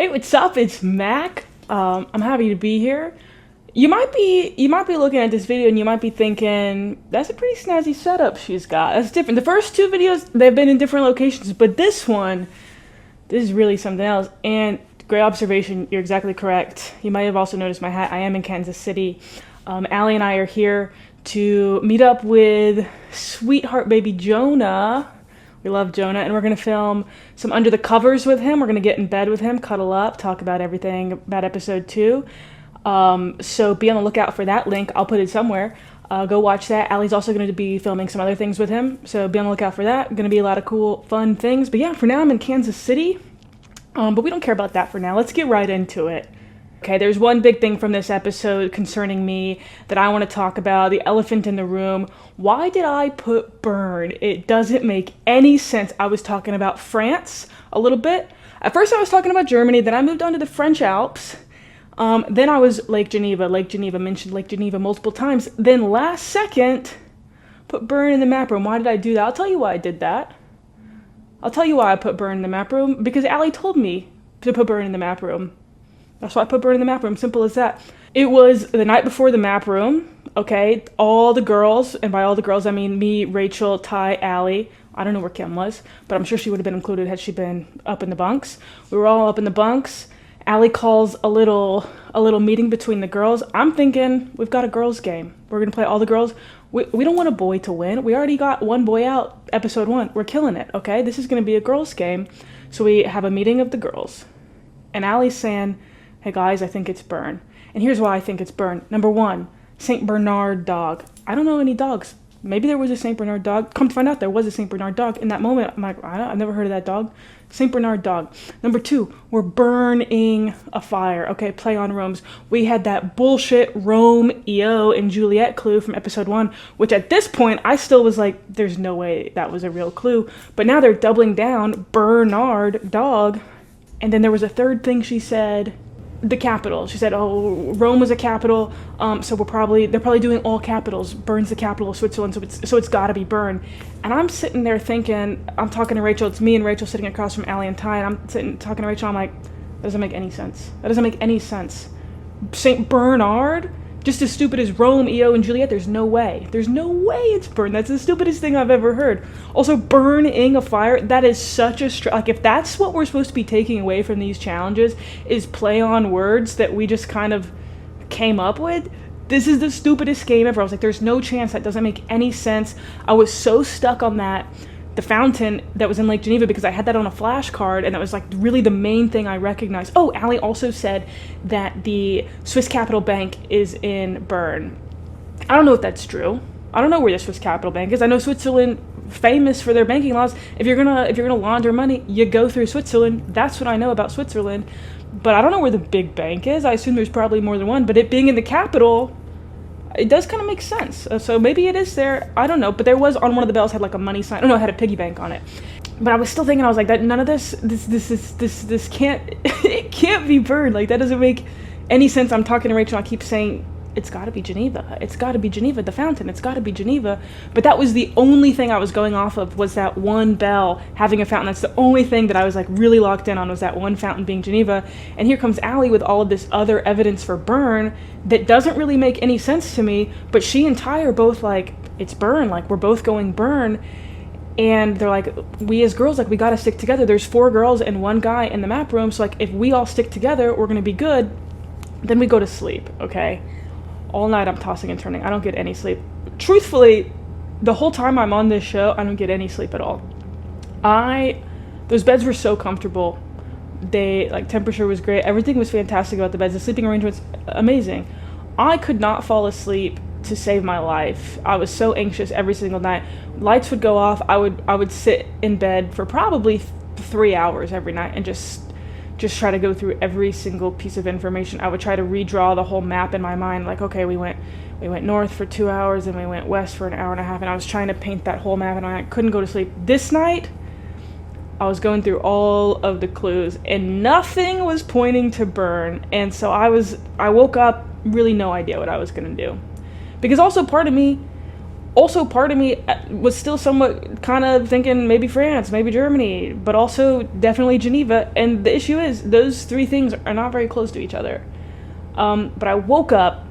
Hey, what's up? It's Mac. I'm happy to be here. You might be looking at this video and you might be thinking, that's a pretty snazzy setup she's got. That's different. The first two videos, they've been in different locations, but this is really something else. And great observation. You're exactly correct. You might have also noticed my hat. I am in Kansas City. Allie and I are here to meet up with sweetheart baby Jonah. We love Jonah, and we're going to film some under the covers with him. We're going to get in bed with him, cuddle up, talk about everything about episode 2. So be on the lookout for that link. I'll put it somewhere. Go watch that. Allie's also going to be filming some other things with him, so be on the lookout for that. Going to be a lot of cool, fun things. But yeah, for now I'm in Kansas City, but we don't care about that for now. Let's get right into it. Okay, there's one big thing from this episode concerning me that I want to talk about, the elephant in the room. Why did I put Bern? It doesn't make any sense. I was talking about France a little bit. At first I was talking about Germany, then I moved on to the French Alps. Then I was Lake Geneva, mentioned Lake Geneva multiple times. Then last second, put Bern in the map room. Why did I do that? I'll tell you why I did that. I'll tell you why I put Bern in the map room, because Allie told me to put Bern in the map room. That's why I put Bern in the map room, simple as that. It was the night before the map room, okay? All the girls, and by all the girls I mean me, Rachel, Ty, Allie. I don't know where Kim was, but I'm sure she would have been included had she been up in the bunks. We were all up in the bunks. Allie calls a little meeting between the girls. I'm thinking, we've got a girls game. We're gonna play all the girls. We don't want a boy to win. We already got one boy out, episode 1. We're killing it, okay? This is gonna be a girls game. So we have a meeting of the girls. And Allie's saying, hey guys, I think it's Bern. And here's why I think it's Bern. Number 1, St. Bernard dog. I don't know any dogs. Maybe there was a St. Bernard dog. Come to find out, there was a St. Bernard dog. In that moment, I'm like, I've never heard of that dog. St. Bernard dog. Number 2, we're burning a fire. Okay, play on Rome's. We had that bullshit Romeo and Juliet clue from episode 1, which at this point, I still was like, there's no way that was a real clue. But now they're doubling down, Bernard dog. And then there was a third thing she said, the capital. She said, oh, Rome was a capital, so they're probably doing all capitals. Bern's the capital of Switzerland, so it's gotta be Bern. And I'm sitting there thinking, I'm talking to Rachel, it's me and Rachel sitting across from Allie and Ty, and I'm sitting talking to Rachel, I'm like, that doesn't make any sense. That doesn't make any sense. St. Bernard? Just as stupid as Romeo and Juliet, there's no way. There's no way it's Bern. That's the stupidest thing I've ever heard. Also, burning a fire, that is such a like, if that's what we're supposed to be taking away from these challenges, is play on words that we just kind of came up with, this is the stupidest game ever. I was like, there's no chance, that doesn't make any sense. I was so stuck on that. The fountain that was in Lake Geneva, because I had that on a flashcard, and that was like really the main thing I recognized. Oh, Allie also said that the Swiss Capital Bank is in Bern. I don't know if that's true. I don't know where the Swiss Capital Bank is. I know Switzerland, famous for their banking laws. If you're gonna launder money, you go through Switzerland. That's what I know about Switzerland. But I don't know where the big bank is. I assume there's probably more than one. But it being in the capital, it does kind of make sense. So maybe it is there. I don't know. But there was, on one of the bells, had like a money sign. Oh no, it had a piggy bank on it. But I was still thinking, I was like, that none of this can't, it can't be Bern. Like, that doesn't make any sense. I'm talking to Rachel, I keep saying, it's gotta be Geneva. It's gotta be Geneva, the fountain. It's gotta be Geneva. But that was the only thing I was going off of, was that one bell having a fountain. That's the only thing that I was like really locked in on, was that one fountain being Geneva. And here comes Allie with all of this other evidence for Bern that doesn't really make any sense to me. But she and Ty are both like, it's Bern. Like, we're both going Bern. And they're like, we as girls, like, we gotta stick together. There's 4 girls and 1 guy in the map room. So like, if we all stick together, we're gonna be good. Then we go to sleep, okay? All night I'm tossing and turning. I don't get any sleep. Truthfully, the whole time I'm on this show, I don't get any sleep at all. Those beds were so comfortable. Temperature was great. Everything was fantastic about the beds. The sleeping arrangements, amazing. I could not fall asleep to save my life. I was so anxious every single night. Lights would go off. I would sit in bed for probably 3 hours every night and just try to go through every single piece of information. I would try to redraw the whole map in my mind. Like, okay, we went north for 2 hours and we went west for an hour and a half, and I was trying to paint that whole map, and I couldn't go to sleep. This night, I was going through all of the clues and nothing was pointing to Bern. And so I woke up really no idea what I was gonna do. Because also part of me, also part of me was still somewhat kind of thinking maybe France, maybe Germany, but also definitely Geneva. And the issue is those three things are not very close to each other. But I woke up,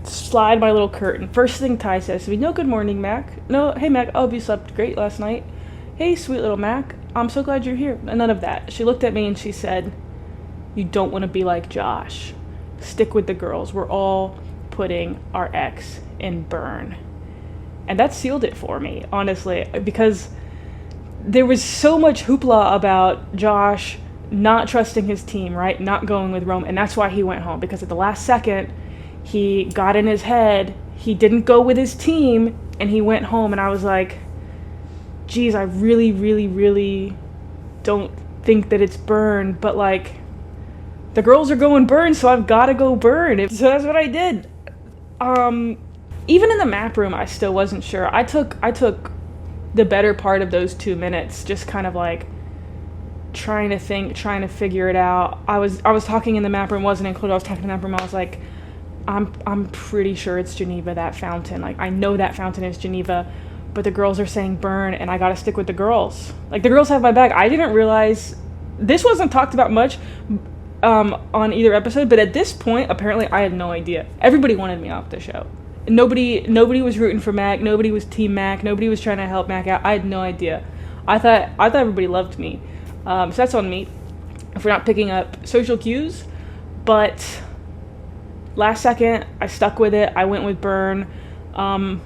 slide my little curtain. First thing Ty says to me, no, good morning, Mac. No, hey, Mac, I hope you slept great last night. Hey, sweet little Mac, I'm so glad you're here. None of that. She looked at me and she said, you don't want to be like Josh. Stick with the girls. We're all putting our ex in Bern. And that sealed it for me, honestly, because there was so much hoopla about Josh not trusting his team, right? Not going with Rome. And that's why he went home, because at the last second, he got in his head, he didn't go with his team, and he went home. And I was like, geez, I really, really, really don't think that it's Bern, but like, the girls are going Bern, so I've got to go Bern. So that's what I did. Even in the map room, I still wasn't sure. I took the better part of those 2 minutes, just kind of like trying to think, trying to figure it out. I was talking in the map room, wasn't included. I was talking in the map room. I was like, I'm pretty sure it's Geneva, that fountain. Like, I know that fountain is Geneva, but the girls are saying Bern, and I got to stick with the girls. Like, the girls have my back. I didn't realize this wasn't talked about much on either episode, but at this point, apparently, I had no idea. Everybody wanted me off the show. Nobody was rooting for Mac. Nobody was Team Mac. Nobody was trying to help Mac out. I had no idea. I thought everybody loved me. So that's on me if we're not picking up social cues. But last second, I stuck with it. I went with Bern. I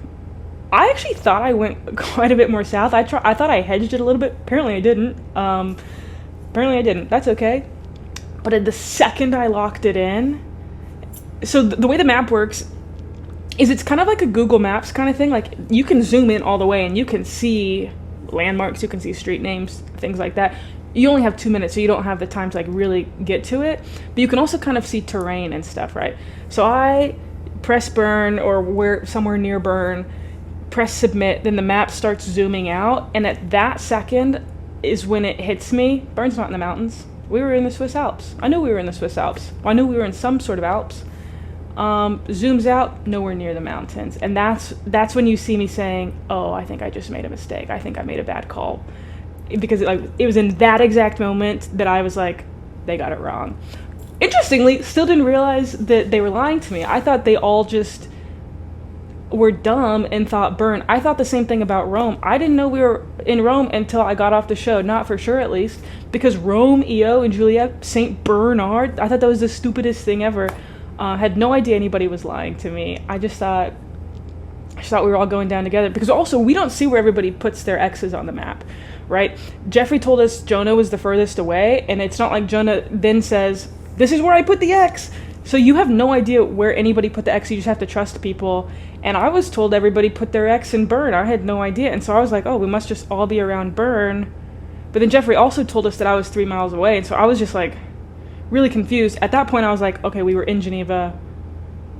actually thought I went quite a bit more south. I thought I hedged it a little bit. Apparently I didn't. That's okay. But at the second I locked it in, so the way the map works is it's kind of like a Google Maps kind of thing. Like, you can zoom in all the way and you can see landmarks, you can see street names, things like that. You only have 2 minutes, so you don't have the time to like really get to it. But you can also kind of see terrain and stuff, right? So I press Bern, or somewhere near Bern, press submit, then the map starts zooming out, and at that second is when it hits me. Bern's not in the mountains. We were in the Swiss Alps. I knew we were in the Swiss Alps. Well, I knew we were in some sort of Alps. Zooms out, nowhere near the mountains. And that's when you see me saying, oh, I think I just made a mistake. I think I made a bad call. Because it was in that exact moment that I was like, they got it wrong. Interestingly, still didn't realize that they were lying to me. I thought they all just were dumb and thought Bern. I thought the same thing about Rome. I didn't know we were in Rome until I got off the show, not for sure at least, because Rome, Io, and Juliet, St. Bernard, I thought that was the stupidest thing ever. Had no idea anybody was lying to me. I just thought we were all going down together, because also we don't see where everybody puts their X's on the map, right? Jeffrey told us Jonah was the furthest away, and it's not like Jonah then says, this is where I put the X. So you have no idea where anybody put the X. You just have to trust people. And I was told everybody put their X in Bern. I had no idea. And so I was like, oh, we must just all be around Bern. But then Jeffrey also told us that I was 3 miles away. And so I was just like really confused. At that point, I was like, okay, we were in Geneva.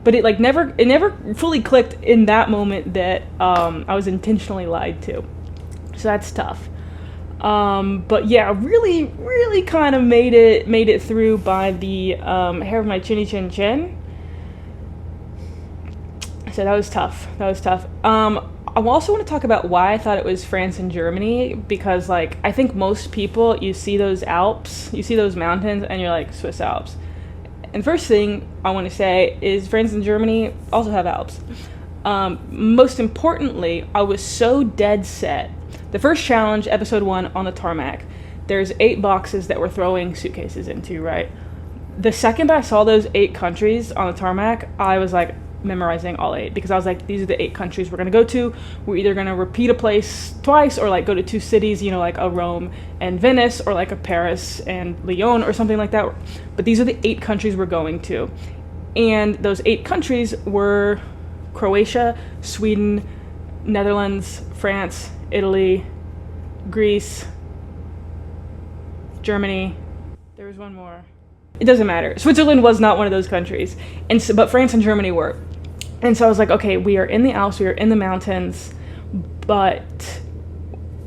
But it never fully clicked in that moment that I was intentionally lied to. So that's tough. But yeah, really kind of made it through by the hair of my chinny chin chin. So that was tough. I also want to talk about why I thought it was France and Germany, because like I think most people, you see those Alps, you see those mountains, and you're like, Swiss Alps. And first thing I want to say is France and Germany also have Alps. Most importantly, I was so dead set. The first challenge, episode 1 on the tarmac, there's 8 boxes that we're throwing suitcases into, right? The second I saw those 8 countries on the tarmac, I was like memorizing all 8, because I was like, these are the 8 countries we're going to go to. We're either going to repeat a place twice, or like go to 2 cities, you know, like a Rome and Venice, or like a Paris and Lyon or something like that. But these are the 8 countries we're going to. And those 8 countries were Croatia, Sweden, Netherlands, France, Italy, Greece, Germany. There was one more. It doesn't matter. Switzerland was not one of those countries, but France and Germany were. And so I was like, okay, we are in the Alps, we are in the mountains, but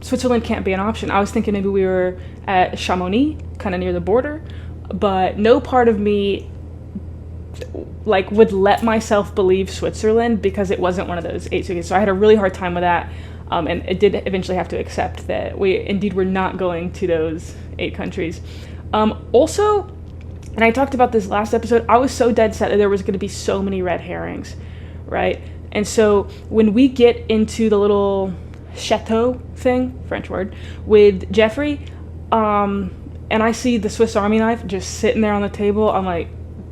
Switzerland can't be an option. I was thinking maybe we were at Chamonix, kind of near the border, but no part of me like would let myself believe Switzerland because it wasn't one of those 8 suitcases. So I had a really hard time with that. And it did eventually have to accept that we indeed were not going to those 8 countries. Also, and I talked about this last episode, I was so dead set that there was going to be so many red herrings, right? And so when we get into the little chateau thing, French word, with Jeffrey, and I see the Swiss Army knife just sitting there on the table, I'm like,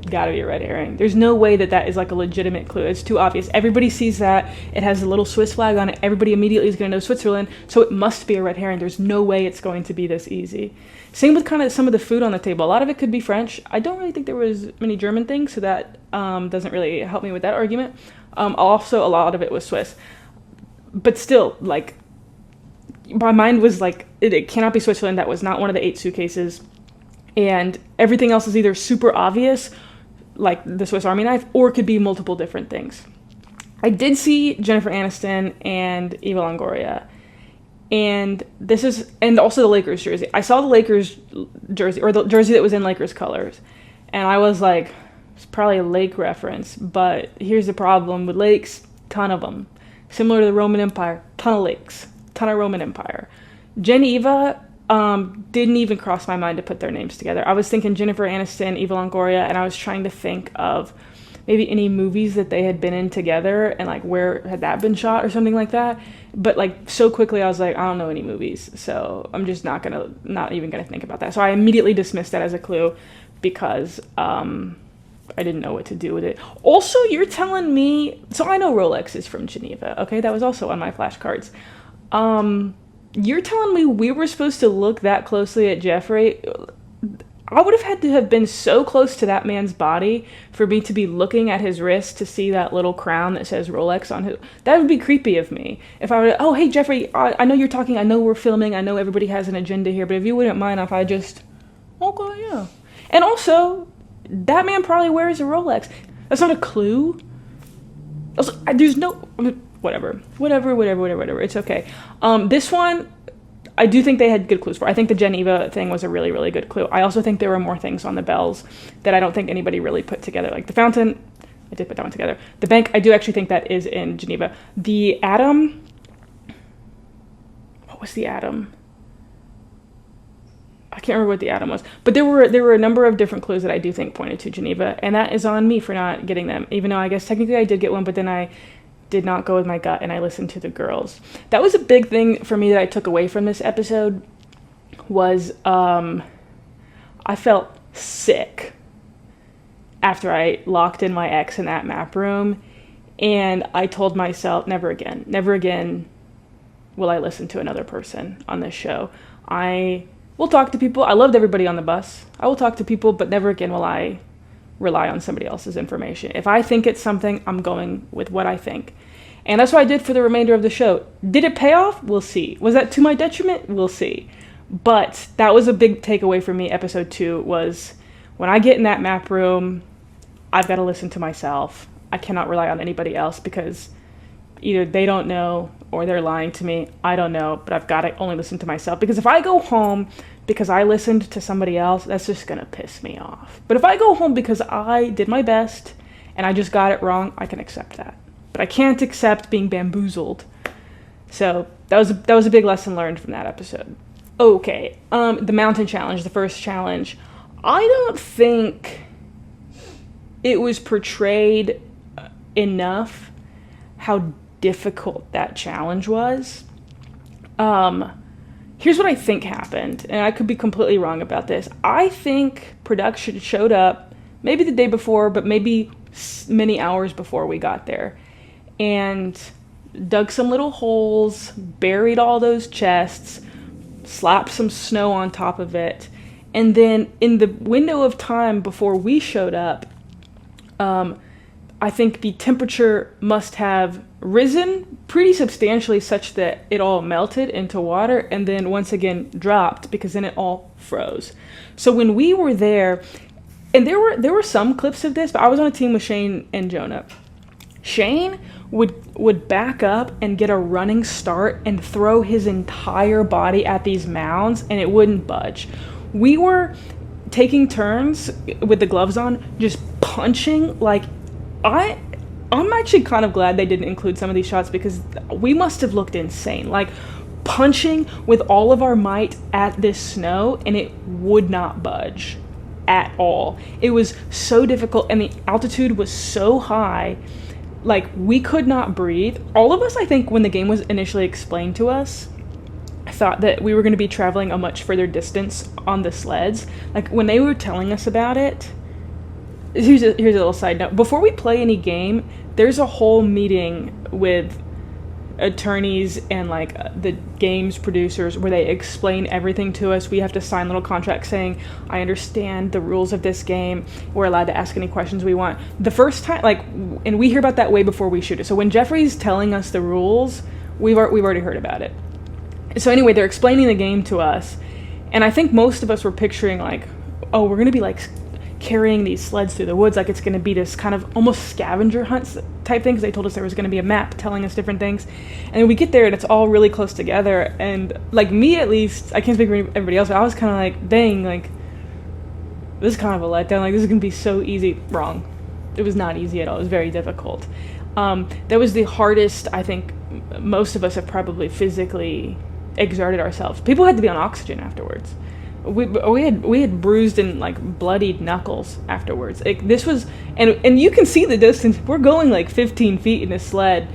gotta be a red herring. There's no way that is like a legitimate clue. It's too obvious. Everybody sees that. It has a little Swiss flag on it. Everybody immediately is going to know Switzerland, so it must be a red herring. There's no way it's going to be this easy. Same with kind of some of the food on the table. A lot of it could be French. I don't really think there was many German things, so that doesn't really help me with that argument. Also, a lot of it was Swiss. But still, like, my mind was like, it cannot be Switzerland. That was not one of the 8 suitcases. And everything else is either super obvious, like the Swiss Army knife, or it could be multiple different things. I did see Jennifer Aniston and Eva Longoria. And also the Lakers jersey. I saw the Lakers jersey, or the jersey that was in Lakers colors. And I was like, it's probably a lake reference, but here's the problem with lakes, ton of them. Similar to the Roman Empire, ton of lakes, ton of Roman Empire. Geneva didn't even cross my mind to put their names together. I was thinking Jennifer Aniston, Eva Longoria, and I was trying to think of maybe any movies that they had been in together and like where had that been shot or something like that. But like so quickly I was like, I don't know any movies, so I'm just not even gonna think about that. So I immediately dismissed that as a clue because I didn't know what to do with it. Also, you're telling me, so I know Rolex is from Geneva, okay? That was also on my flashcards. You're telling me we were supposed to look that closely at Jeffrey? I would have had to have been so close to that man's body for me to be looking at his wrist to see that little crown that says Rolex on his... That would be creepy of me. If I were to, oh, hey, Jeffrey, I know you're talking, I know we're filming, I know everybody has an agenda here, but if you wouldn't mind if I just... Okay, yeah. And also, that man probably wears a Rolex. That's not a clue. Also, there's no... Whatever. It's okay. This one, I do think they had good clues for. I think the Geneva thing was a really, really good clue. I also think there were more things on the bells that I don't think anybody really put together. Like the fountain, I did put that one together. The bank, I do actually think that is in Geneva. The atom, what was the atom? I can't remember what the atom was. But there were a number of different clues that I do think pointed to Geneva, and that is on me for not getting them. Even though I guess technically I did get one, but then I did not go with my gut and I listened to the girls. That was a big thing for me that I took away from this episode was I felt sick after I locked in my ex in that map room, and I told myself never again will I listen to another person on this show. I will talk to people. I loved everybody on the bus. I will talk to people, but never again will I rely on somebody else's information. If I think it's something, I'm going with what I think. And that's what I did for the remainder of the show. Did it pay off? We'll see. Was that to my detriment? We'll see. But that was a big takeaway for me, episode 2, was when I get in that map room, I've got to listen to myself. I cannot rely on anybody else because either they don't know or they're lying to me. I don't know, but I've got to only listen to myself. Because if I go home because I listened to somebody else, that's just going to piss me off. But if I go home because I did my best and I just got it wrong, I can accept that. But I can't accept being bamboozled. So that was a big lesson learned from that episode. Okay, the mountain challenge, the first challenge. I don't think it was portrayed enough how difficult that challenge was. Here's what I think happened, and I could be completely wrong about this. I think production showed up maybe the day before, but maybe many hours before we got there, and dug some little holes, buried all those chests, slapped some snow on top of it, and then in the window of time before we showed up, I think the temperature must have risen pretty substantially such that it all melted into water and then once again dropped because then it all froze. So when we were there, and there were some clips of this, but I was on a team with Shane and Jonah. Shane would back up and get a running start and throw his entire body at these mounds and it wouldn't budge. We were taking turns with the gloves on, just punching like I I'm actually kind of glad they didn't include some of these shots because we must have looked insane. Like punching with all of our might at this snow and it would not budge at all. It was so difficult and the altitude was so high. Like we could not breathe. All of us, I think, when the game was initially explained to us, thought that we were going to be traveling a much further distance on the sleds. Like when they were telling us about it, here's a little side note. Before we play any game, there's a whole meeting with attorneys and like the game's producers where they explain everything to us. We have to sign little contracts saying, I understand the rules of this game. We're allowed to ask any questions we want. The first time, like, and we hear about that way before we shoot it. So when Jeffrey's telling us the rules, we've already heard about it. So anyway, they're explaining the game to us, and I think most of us were picturing like, oh, we're gonna be like carrying these sleds through the woods, like it's gonna be this kind of almost scavenger hunt type thing, because they told us there was gonna be a map telling us different things, and we get there and it's all really close together, and like me at least, I can't speak for everybody else, but I was kind of like, dang, like this is kind of a letdown, like this is gonna be so easy. Wrong. It was not easy at all. It was very difficult. That was the hardest, I think most of us have probably physically exerted ourselves. People had to be on oxygen afterwards. We had bruised and like bloodied knuckles afterwards. This was, and you can see the distance. We're going like 15 feet in a sled,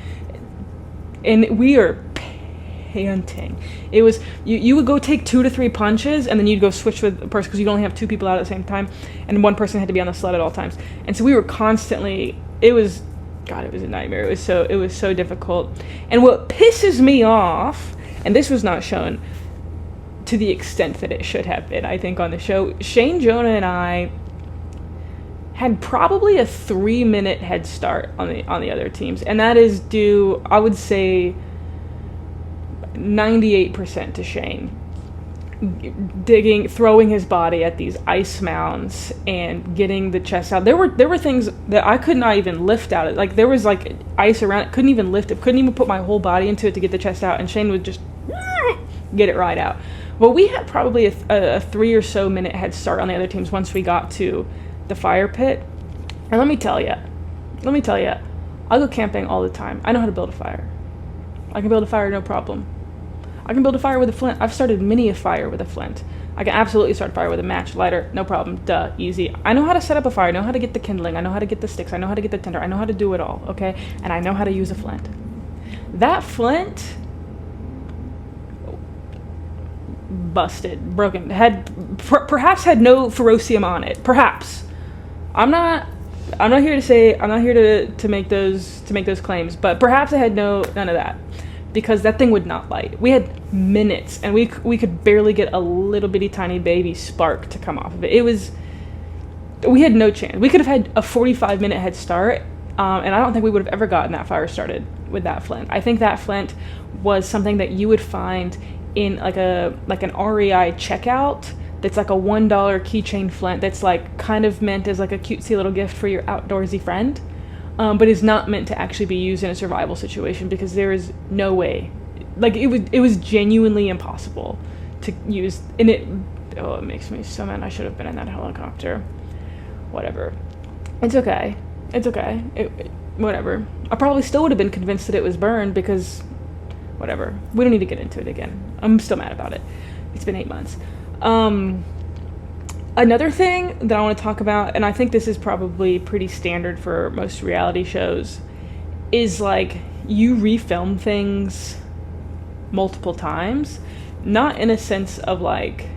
and we are panting. It was you would go take 2 to 3 punches, and then you'd go switch with a person because you'd only have 2 people out at the same time, and one person had to be on the sled at all times. And so we were constantly. It was a nightmare. It was so difficult. And what pisses me off, and this was not shown to the extent that it should have been, I think, on the show, Shane, Jonah, and I had probably a 3-minute head start on the other teams, and that is due, I would say, 98% to Shane throwing his body at these ice mounds and getting the chest out. There were things that I could not even lift out of. Like there was like ice around it, couldn't even lift it, couldn't even put my whole body into it to get the chest out, and Shane would just get it right out. Well, we had probably a 3 or so minute head start on the other teams once we got to the fire pit. And let me tell you, I go camping all the time. I know how to build a fire. I can build a fire no problem. I can build a fire with a flint. I've started many a fire with a flint. I can absolutely start a fire with a match, lighter, no problem, duh, easy. I know how to set up a fire, I know how to get the kindling, I know how to get the sticks, I know how to get the tinder, I know how to do it all, okay? And I know how to use a flint. That flint, busted, broken, perhaps had no ferrocium on it, perhaps. I'm not here to make those claims, but perhaps it had none of that. Because that thing would not light. We had minutes, and we could barely get a little bitty tiny baby spark to come off of it. We had no chance. We could have had a 45-minute head start, and I don't think we would have ever gotten that fire started with that flint. I think that flint was something that you would find in like an REI checkout. That's like a $1 keychain flint. That's like kind of meant as like a cutesy little gift for your outdoorsy friend. But is not meant to actually be used in a survival situation because there is no way. Like it was genuinely impossible to use, and it makes me so mad. I should have been in that helicopter. Whatever. It's okay. Whatever. I probably still would have been convinced that it was Bern because whatever. We don't need to get into it again. I'm still mad about it. It's been 8 months. Another thing that I want to talk about, and I think this is probably pretty standard for most reality shows, is like you refilm things multiple times. Not in a sense of like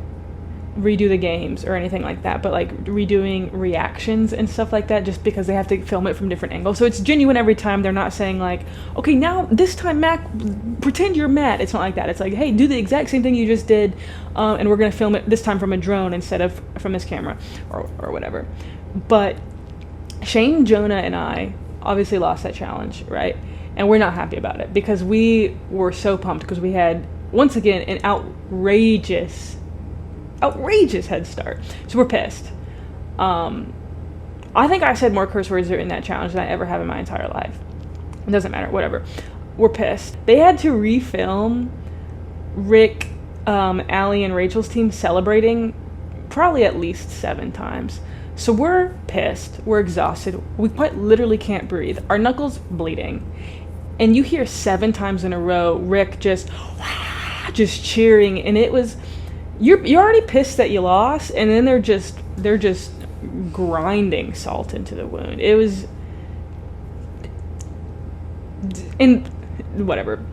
redo the games or anything like that, but like redoing reactions and stuff like that just because they have to film it from different angles. So it's genuine every time. They're not saying like, okay, now this time Mac, pretend you're Matt. It's not like that. It's like, hey, do the exact same thing you just did, and we're going to film it this time from a drone instead of from this camera or whatever. But Shane, Jonah, and I obviously lost that challenge, right? And we're not happy about it because we were so pumped because we had, once again, an outrageous head start. So we're pissed. I think I said more curse words in that challenge than I ever have in my entire life. It doesn't matter, whatever. We're pissed. They had to refilm Rick, Allie, and Rachel's team celebrating probably at least 7 times. So we're pissed, we're exhausted, we quite literally can't breathe, our knuckles bleeding, and you hear 7 times in a row Rick just cheering, and it was, you're already pissed that you lost, and then they're just grinding salt into the wound. It was, and whatever,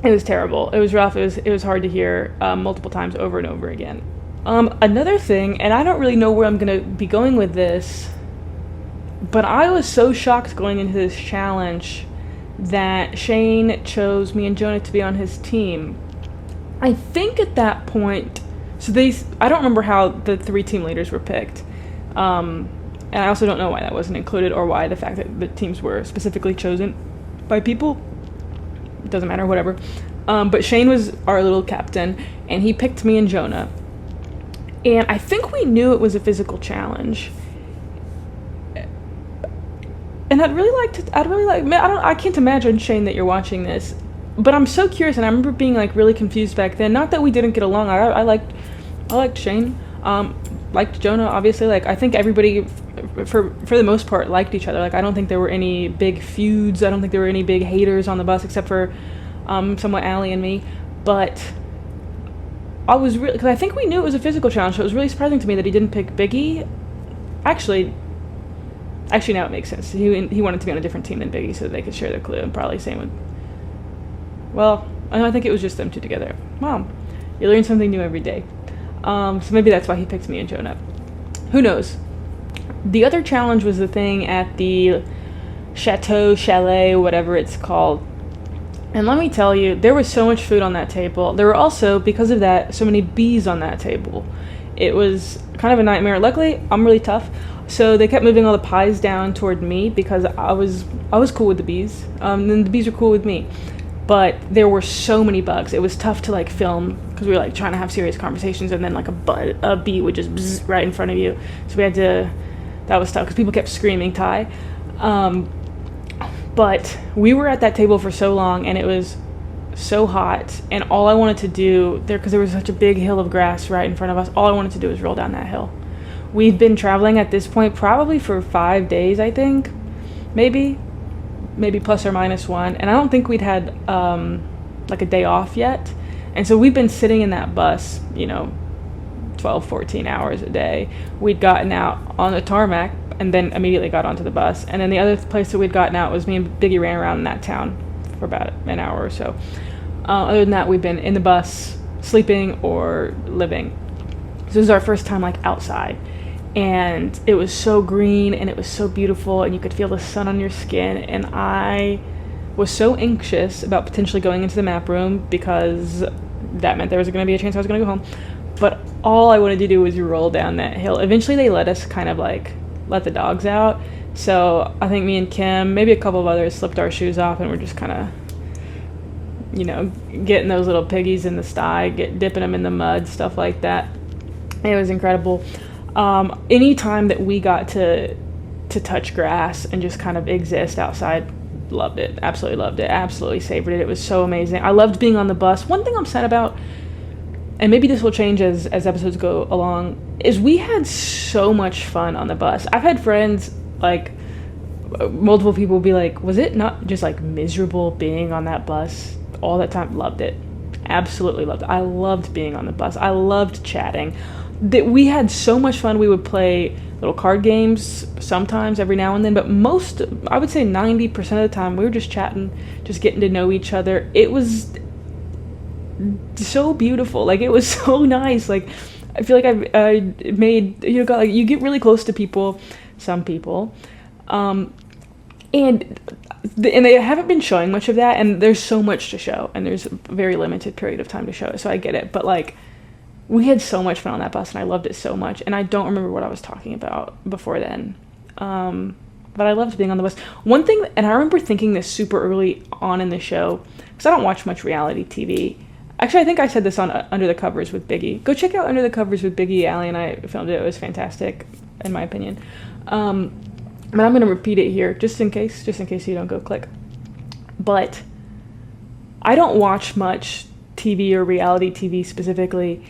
it was terrible, it was rough, it was hard to hear multiple times over and over again. Another thing, and I don't really know where I'm gonna be going with this, but I was so shocked going into this challenge that Shane chose me and Jonah to be on his team. I think at that point, I don't remember how the 3 team leaders were picked, and I also don't know why that wasn't included, or why the fact that the teams were specifically chosen by people. It doesn't matter, whatever. But Shane was our little captain, and he picked me and Jonah. And I think we knew it was a physical challenge. And I can't imagine, Shane, that you're watching this, but I'm so curious, and I remember being like really confused back then. Not that we didn't get along. I liked Shane, liked Jonah, obviously. Like, I think everybody, for the most part, liked each other. Like, I don't think there were any big feuds. I don't think there were any big haters on the bus, except for somewhat Allie and me. But I was really, because I think we knew it was a physical challenge, so it was really surprising to me that he didn't pick Biggie. Actually, now it makes sense. He wanted to be on a different team than Biggie so they could share their clue, and probably same with, well, I think it was just them two together. Mom, you learn something new every day. So maybe that's why he picked me and Jonah. Who knows? The other challenge was the thing at the chalet, whatever it's called. And let me tell you, there was so much food on that table. There were also, because of that, so many bees on that table. It was kind of a nightmare. Luckily, I'm really tough, so they kept moving all the pies down toward me because I was cool with the bees. And the bees were cool with me. But there were so many bugs. It was tough to like film because we were like trying to have serious conversations, and then like a bee would just bzz right in front of you. So we had to. That was tough because people kept screaming Ty. But we were at that table for so long, and it was so hot, and all I wanted to do there, because there was such a big hill of grass right in front of us, all I wanted to do was roll down that hill. We'd been traveling at this point probably for 5 days, I think, maybe plus or minus 1, and I don't think we'd had like a day off yet, and so we've been sitting in that bus, 12-14 hours a day. We'd gotten out on the tarmac and then immediately got onto the bus, and then the other place that we'd gotten out was me and Biggie ran around in that town for about an hour or so. Other than that, we've been in the bus sleeping or living. So this is our first time like outside, and it was so green and it was so beautiful, and you could feel the sun on your skin, and I was so anxious about potentially going into the map room because that meant there was going to be a chance I was going to go home. But all I wanted to do was roll down that hill. Eventually they let us kind of like let the dogs out, so I think me and Kim, maybe a couple of others, slipped our shoes off, and we're just kind of getting those little piggies in the sty, dipping them in the mud, stuff like that. It was incredible. Any time that we got to touch grass and just kind of exist outside, loved it, absolutely savored it. It was so amazing. I loved being on the bus. One thing I'm sad about, and maybe this will change as episodes go along, is we had so much fun on the bus. I've had friends, like, multiple people be like, was it not just, like, miserable being on that bus all that time? Loved it. Absolutely loved it. I loved being on the bus. I loved chatting. We had so much fun. We would play little card games sometimes, every now and then, but most, I would say 90% of the time, we were just chatting, just getting to know each other. It was so beautiful. Like, it was so nice. Like, I feel like I made, you get really close to people, some people, and they haven't been showing much of that, and there's so much to show, and there's a very limited period of time to show it, so I get it. But like, we had so much fun on that bus, and I loved it so much, and I don't remember what I was talking about before then, but I loved being on the bus. One thing, and I remember thinking this super early on in the show, because I don't watch much reality TV. Actually, I think I said this on Under the Covers with Biggie. Go check out Under the Covers with Biggie. Allie and I filmed it. It was fantastic, in my opinion. But I'm going to repeat it here, just in case you don't go click. But I don't watch much TV or reality TV specifically,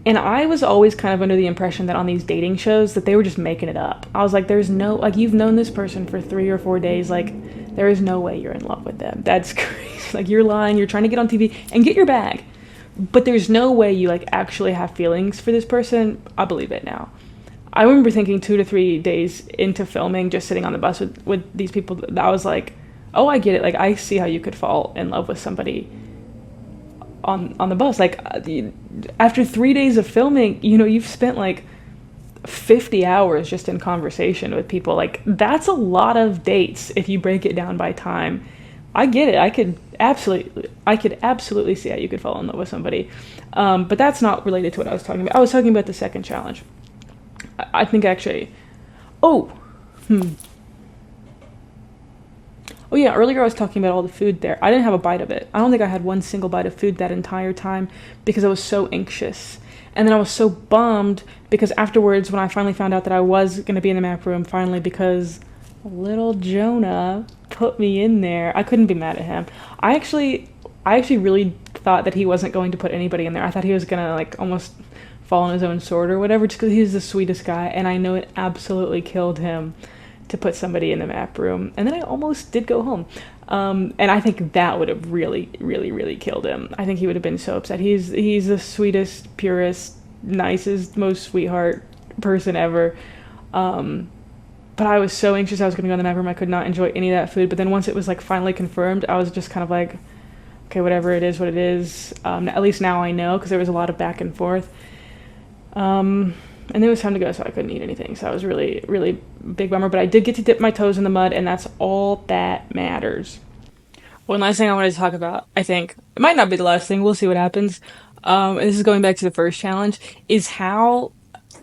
And I was always kind of under the impression that on these dating shows that they were just making it up. I was like, there's no, like, you've known this person for 3 or 4 days. Like, there is no way you're in love with them. That's crazy. Like, you're lying. You're trying to get on TV and get your bag. But there's no way you, like, actually have feelings for this person. I believe it now. I remember thinking 2 to 3 days into filming, just sitting on the bus with these people, that I was like, oh, I get it. Like, I see how you could fall in love with somebody on the bus. Like, after 3 days of filming, you know, you've spent like 50 hours just in conversation with people. Like, that's a lot of dates if you break it down by time. I get it. I could absolutely see how you could fall in love with somebody. But that's not related to what I was talking about. I was talking about the second challenge. I think actually, oh, oh yeah, earlier I was talking about all the food there. I didn't have a bite of it. I don't think I had one single bite of food that entire time because I was so anxious. And then I was so bummed because afterwards, when I finally found out that I was going to be in the map room, finally, because little Jonah put me in there, I couldn't be mad at him. I actually really thought that he wasn't going to put anybody in there. I thought he was going to, like, almost fall on his own sword or whatever, just because he was the sweetest guy. And I know it absolutely killed him to put somebody in the map room. And then I almost did go home. And I think that would have really, really, really killed him. I think he would have been so upset. He's the sweetest, purest, nicest, most sweetheart person ever. But I was so anxious I was going to go in the map room. I could not enjoy any of that food. But then once it was, like, finally confirmed, I was just kind of like, okay, whatever it is, what it is. At least now I know, because there was a lot of back and forth. And it was time to go, so I couldn't eat anything. So I was really, really big bummer. But I did get to dip my toes in the mud, and that's all that matters. One last thing I wanted to talk about, I think, it might not be the last thing, we'll see what happens. This is going back to the first challenge, is how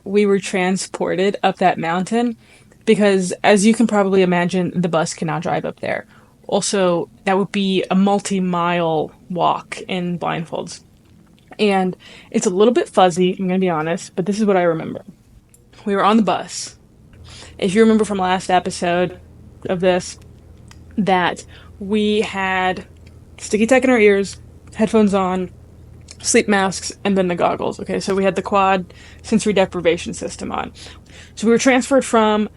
we were transported up that mountain. Because, as you can probably imagine, the bus cannot drive up there. Also, that would be a multi-mile walk in blindfolds. And it's a little bit fuzzy, I'm going to be honest, but this is what I remember. We were on the bus. If you remember from last episode of this, that we had sticky tech in our ears, headphones on, sleep masks, and then the goggles. Okay, so we had the quad sensory deprivation system on. So we were transferred from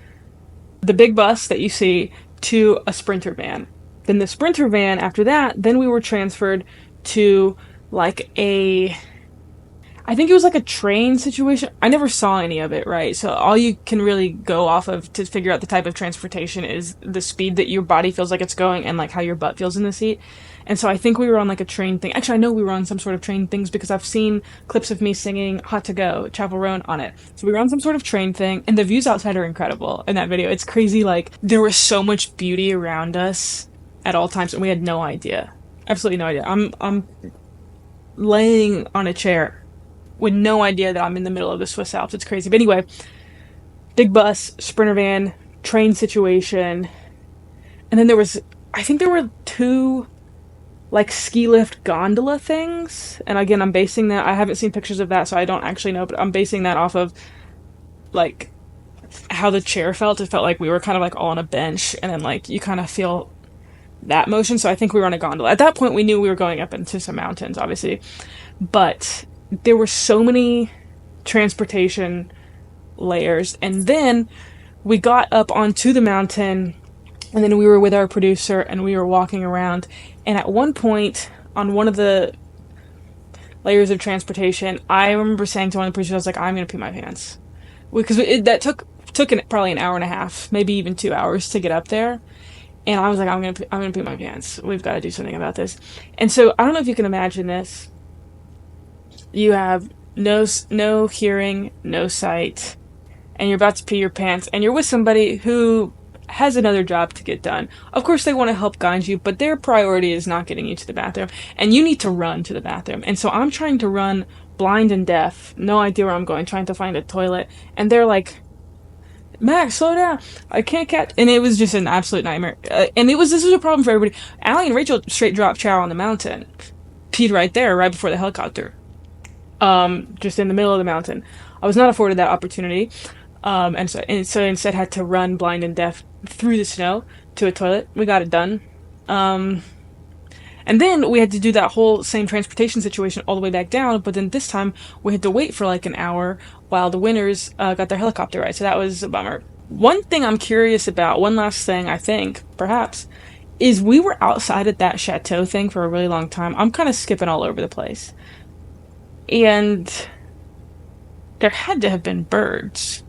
the big bus that you see to a Sprinter van. Then the Sprinter van, after that, then we were transferred to like I think it was like a train situation. I never saw any of it, right? So all you can really go off of to figure out the type of transportation is the speed that your body feels like it's going and like how your butt feels in the seat. And so I think we were on like a train thing. Actually, I know we were on some sort of train things because I've seen clips of me singing Hot to Go, Chapel Roan on it. So we were on some sort of train thing, and the views outside are incredible in that video. It's crazy. Like, there was so much beauty around us at all times, and we had no idea. Absolutely no idea. I'm laying on a chair with no idea that I'm in the middle of the Swiss Alps. It's crazy. But anyway, big bus, Sprinter van, train situation. And then I think there were two like ski lift gondola things. And again, I'm basing that, I haven't seen pictures of that, so I don't actually know, but I'm basing that off of like how the chair felt. It felt like we were kind of like all on a bench, and then like you kind of feel that motion. So I think we were on a gondola. At that point, we knew we were going up into some mountains, obviously. But there were so many transportation layers. And then we got up onto the mountain, and then we were with our producer, and we were walking around. And at one point, on one of the layers of transportation, I remember saying to one of the producers, I was like, I'm going to pee my pants. Because that took probably an hour and a half, maybe even 2 hours to get up there. And I was like, I'm gonna pee my pants. We've got to do something about this. And so I don't know if you can imagine this. You have no hearing, no sight, and you're about to pee your pants, and you're with somebody who has another job to get done. Of course, they want to help guide you, but their priority is not getting you to the bathroom, and you need to run to the bathroom. And so I'm trying to run blind and deaf, no idea where I'm going, trying to find a toilet, and they're like, Max, slow down. I can't catch. And it was just an absolute nightmare. And this was a problem for everybody. Allie and Rachel straight dropped chow on the mountain. Peed right there, right before the helicopter. Just in the middle of the mountain. I was not afforded that opportunity. And so instead had to run blind and deaf through the snow to a toilet. We got it done. And And then we had to do that whole same transportation situation all the way back down, but then this time we had to wait for like an hour while the winners got their helicopter ride. So that was a bummer. One thing I'm curious about, one last thing I think, perhaps, is we were outside at that chateau thing for a really long time. I'm kind of skipping all over the place. And there had to have been birds.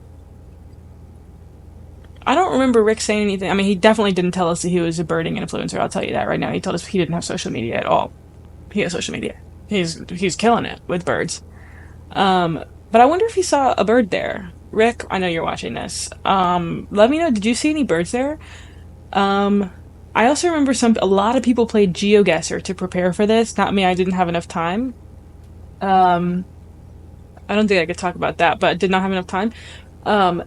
I don't remember Rick saying anything. I mean, he definitely didn't tell us that he was a birding influencer. I'll tell you that right now. He told us he didn't have social media at all. He has social media. He's killing it with birds. But I wonder if he saw a bird there. Rick, I know you're watching this. Let me know. Did you see any birds there? Um, I also remember a lot of people played GeoGuessr to prepare for this. Not me. I didn't have enough time. Um, I don't think I could talk about that, but I did not have enough time. Um,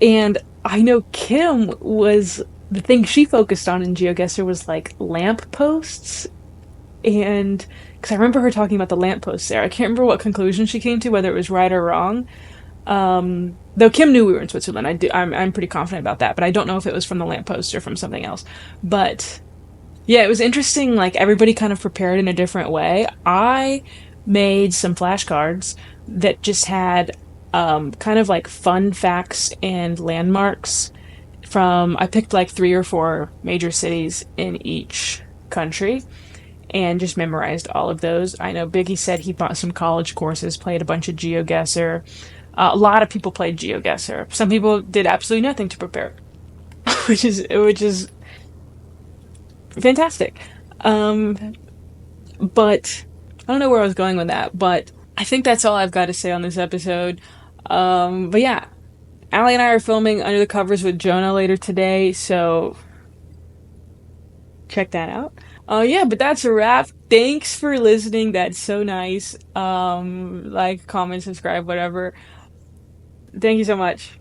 And I know Kim was the thing she focused on in GeoGuessr was like lamp posts. And because I remember her talking about the lamp posts there. I can't remember what conclusion she came to, whether it was right or wrong. Though Kim knew we were in Switzerland, I'm pretty confident about that. But I don't know if it was from the lamp posts or from something else. But yeah, it was interesting. Like everybody kind of prepared in a different way. I made some flashcards that just had kind of like fun facts and landmarks from, I picked like three or four major cities in each country and just memorized all of those. I know Biggie said he bought some college courses, played a bunch of GeoGuessr. A lot of people played GeoGuessr. Some people did absolutely nothing to prepare, which is fantastic. Um, but I don't know where I was going with that, but I think that's all I've got to say on this episode. But yeah, Allie and I are filming Under the Covers with Jonah later today, so check that out. Yeah, but that's a wrap. Thanks for listening. That's so nice. Like, comment, subscribe, whatever. Thank you so much.